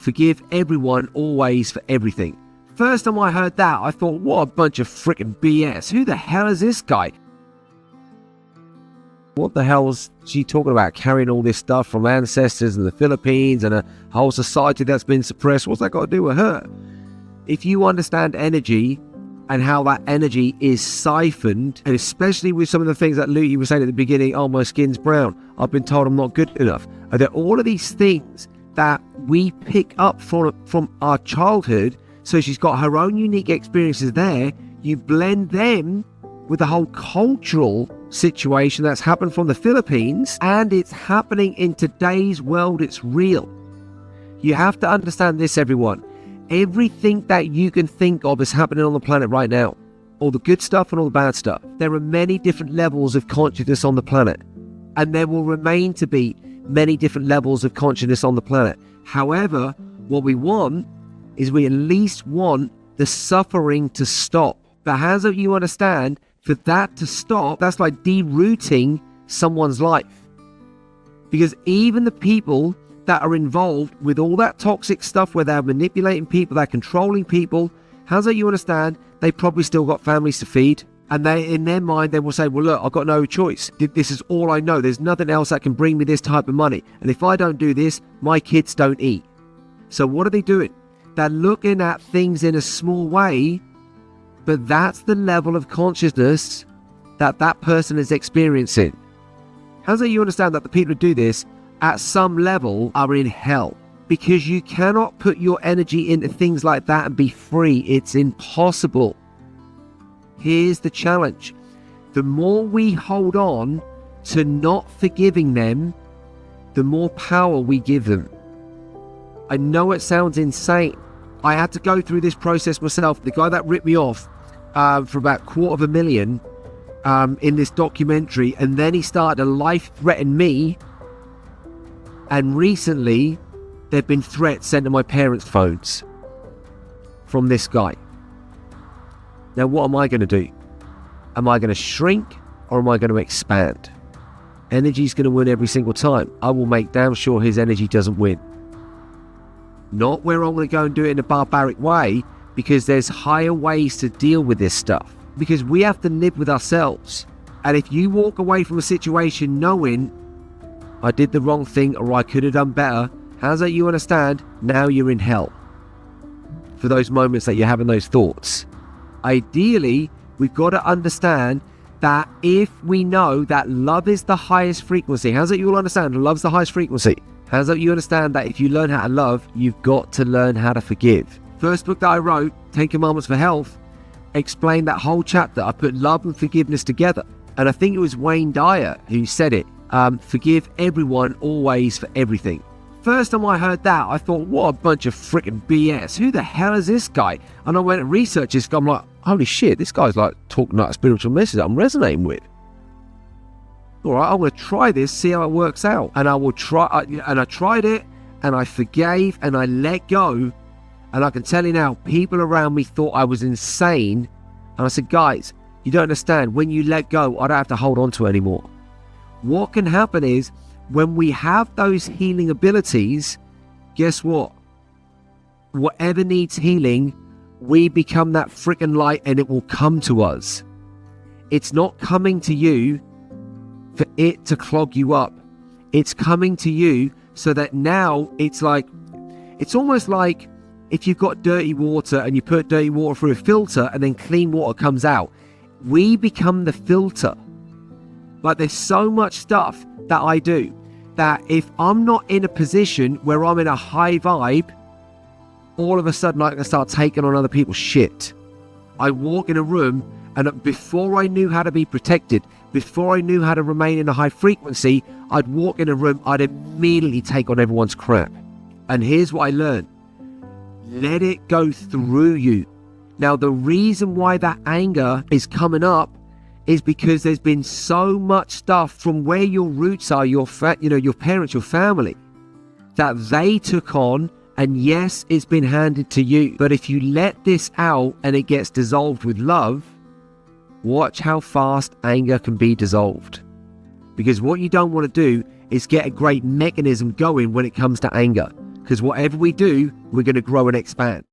Forgive everyone always for everything. First time I heard that, I thought, what a bunch of freaking BS. Who the hell is this guy? What the hell is she talking about? Carrying all this stuff from ancestors in the Philippines and a whole society that's been suppressed. What's that got to do with her? If you understand energy and how that energy is siphoned, and especially with some of the things that Lucy was saying at the beginning, oh, my skin's brown, I've been told I'm not good enough. Are there all of these things that we pick up from our childhood? So she's got her own unique experiences there. You blend them with the whole cultural situation that's happened from the Philippines, and it's happening in today's world. It's real. You have to understand this, everyone. Everything that you can think of is happening on the planet right now. All the good stuff and all the bad stuff. There are many different levels of consciousness on the planet, and there will remain to be many different levels of consciousness on the planet. However, what we want is we at least want the suffering to stop. But how do you understand, for that to stop, that's like derooting someone's life. Because even the people that are involved with all that toxic stuff where they're manipulating people, they're controlling people, how's that you understand they probably still got families to feed? And they, in their mind, they will say, well, look, I've got no choice. This is all I know. There's nothing else that can bring me this type of money. And if I don't do this, my kids don't eat. So what are they doing? They're looking at things in a small way, but that's the level of consciousness that that person is experiencing. How's that you understand that the people who do this at some level are in hell? Because you cannot put your energy into things like that and be free. It's impossible. Here's the challenge. The more we hold on to not forgiving them, the more power we give them. I know it sounds insane. I had to go through this process myself. The guy that ripped me off for about $250,000 in this documentary, and then he started to life-threaten me. And recently, there have been threats sent to my parents' phones from this guy. Now, what am I going to do? Am I going to shrink or am I going to expand? Energy's going to win every single time. I will make damn sure his energy doesn't win. Not where I'm going to go and do it in a barbaric way, because there's higher ways to deal with this stuff. Because we have to live with ourselves. And if you walk away from a situation knowing I did the wrong thing or I could have done better, how's that you understand? Now you're in hell. For those moments that you're having those thoughts. Ideally, we've got to understand that if we know that love is the highest frequency, how's that you all understand? Love's the highest frequency. How's that you understand that if you learn how to love, you've got to learn how to forgive? First book that I wrote, 10 Commandments for Health, explained that whole chapter. I put love and forgiveness together. And I think it was Wayne Dyer who said it. Forgive everyone always for everything. First time I heard that, I thought, what a bunch of freaking BS. Who the hell is this guy? And I went and researched this guy. I'm like, holy shit, this guy's like talking like a spiritual message that I'm resonating with. All right, I'm going to try this, see how it works out. And I tried it, and I forgave, and I let go. And I can tell you now, people around me thought I was insane. And I said, guys, you don't understand. When you let go, I don't have to hold on to it anymore. What can happen is, when we have those healing abilities, guess what? Whatever needs healing, we become that freaking light and it will come to us. It's not coming to you for it to clog you up. It's coming to you so that now it's almost like if you've got dirty water and you put dirty water through a filter and then clean water comes out. We become the filter. But there's so much stuff that I do that if I'm not in a position where I'm in a high vibe, all of a sudden I can start taking on other people's shit. I walk in a room and before I knew how to be protected, before I knew how to remain in a high frequency, I'd walk in a room, I'd immediately take on everyone's crap. And here's what I learned. Let it go through you. Now, the reason why that anger is coming up is because there's been so much stuff from where your roots are, your parents, your family, that they took on, and yes, it's been handed to you. But if you let this out and it gets dissolved with love, watch how fast anger can be dissolved. Because what you don't want to do is get a great mechanism going when it comes to anger. Because whatever we do, we're going to grow and expand.